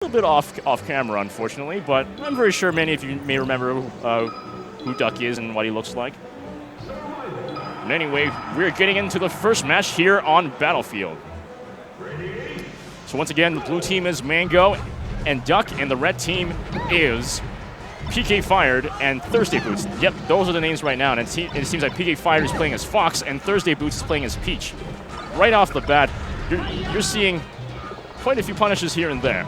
little bit off camera, unfortunately, but I'm very sure many of you may remember who Duck is and what he looks like. And anyway, we're getting into the first match here on Battlefield. So once again, the blue team is Mang0 and Duck, and the red team is PK Fired and ThursdayBoots. Yep, those are the names right now, and it seems like PK Fired is playing as Fox and ThursdayBoots is playing as Peach. Right off the bat, you're seeing quite a few punishes here and there.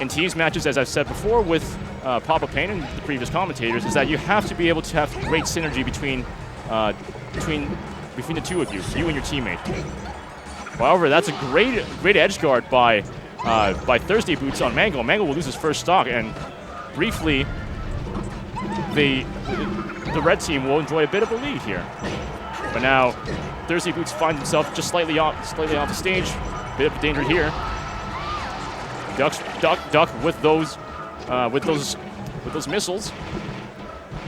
In teams matches, as I've said before with Papa Payne and the previous commentators, is that you have to be able to have great synergy between the two of you, you and your teammate. However, that's a great edge guard by ThursdayBoots on Mang0. Mang0 will lose his first stock, and briefly, the red team will enjoy a bit of a lead here. But now, ThursdayBoots finds himself just slightly off the stage. Bit of danger here. Duck with those missiles,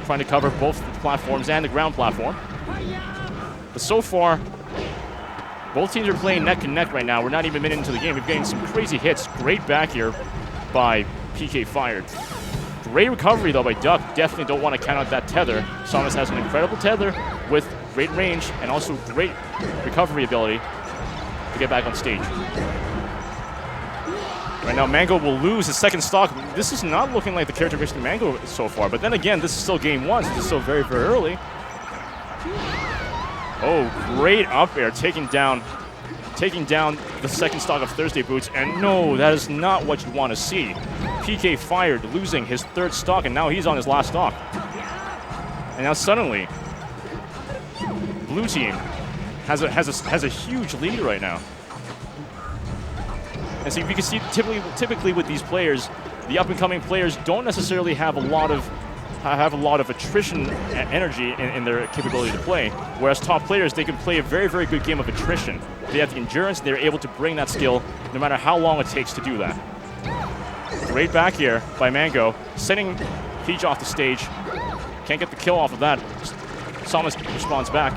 trying to cover both the platforms and the ground platform. But so far, both teams are playing neck and neck right now. We're not even a minute into the game. We're getting some crazy hits. Great back here by PK Fired. Great recovery though by Duck. Definitely don't want to count out that tether. Samus has an incredible tether with great range and also great recovery ability to get back on stage. Right now, Mang0 will lose his second stock. This is not looking like the characteristic of Mang0 so far. But then again, this is still game one, so this is still very, very early. Oh, great up air, taking down the second stock of ThursdayBoots. And no, that is not what you want to see. PK Fired, losing his third stock, and now he's on his last stock. And now suddenly, blue team has a huge lead right now. And so you can see typically with these players, the up-and-coming players don't necessarily have a lot of attrition energy in their capability to play. Whereas top players, they can play a very, very good game of attrition. They have the endurance, they're able to bring that skill no matter how long it takes to do that. Great back here by Mang0, sending Peach off the stage. Can't get the kill off of that. Samus responds back.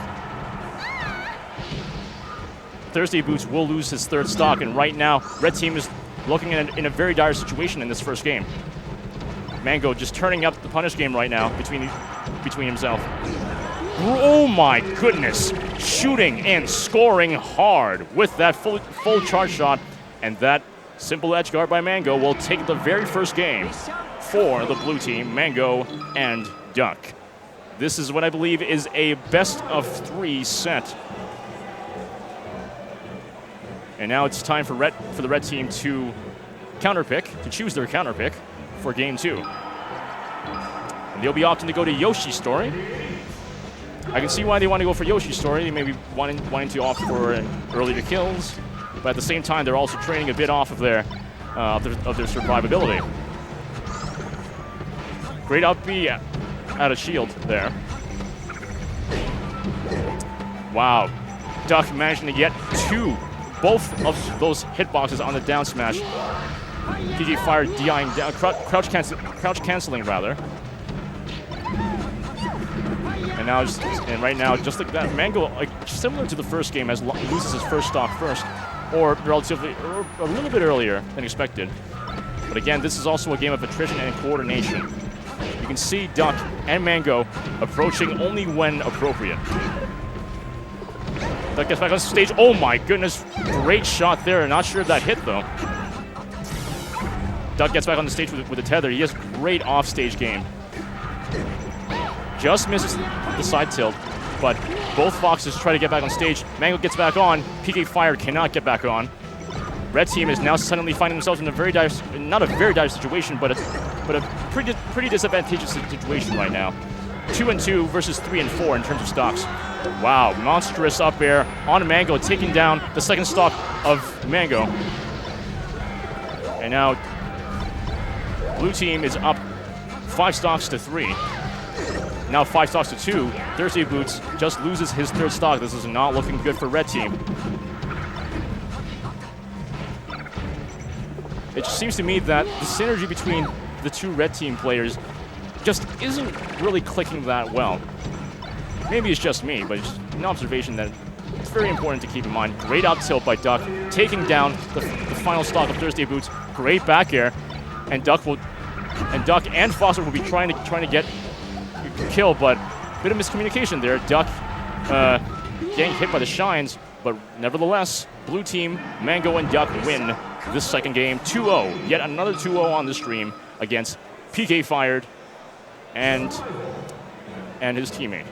ThursdayBoots will lose his third stock, and right now, red team is looking in a very dire situation in this first game. Mang0 just turning up the punish game right now between himself. Oh my goodness! Shooting and scoring hard with that full charge shot, and that simple edge guard by Mang0 will take the very first game for the blue team, Mang0 and Duck. This is what I believe is a best-of-3 set. And now it's time for the red team to choose their counter pick for game 2. And they'll be opting to go to Yoshi's story. I can see why they want to go for Yoshi's story. They may be wanting to opt for earlier kills, but at the same time, they're also training a bit off of their survivability. Great up B out of shield there. Wow, Duck managing to get both of those hitboxes on the down smash. PK Fired DIing down, crouch canceling rather. And right now, just like that, Mang0, like similar to the first game, loses his first stock first, or a little bit earlier than expected. But again, this is also a game of attrition and coordination. You can see Duck and Mang0 approaching only when appropriate. Duck gets back on stage. Oh my goodness, great shot there. Not sure if that hit though. Duck gets back on the stage with a tether. He has great off-stage game. Just misses the side tilt, but both Foxes try to get back on stage. Mang0 gets back on. PK Fired cannot get back on. Red team is now suddenly finding themselves in a very dire, not a very dire situation, but a pretty disadvantageous situation right now. 2-2 versus 3-4 in terms of stocks. Wow, monstrous up air on Mang0, taking down the second stock of Mang0. And now, blue team is up 5 stocks to 3. Now 5 stocks to 2. ThursdayBoots just loses his third stock. This is not looking good for red team. It just seems to me that the synergy between the two red team players just isn't really clicking that well. Maybe it's just me, but it's an observation that it's very important to keep in mind. Great up tilt by Duck, taking down the final stock of ThursdayBoots. Great back air, and Duck and Foster will be trying to get a kill, but a bit of miscommunication there. Duck getting hit by the shines, but nevertheless, blue team, Mang0 and Duck win this second game 2-0. Yet another 2-0 on the stream against PK Fired and his teammate.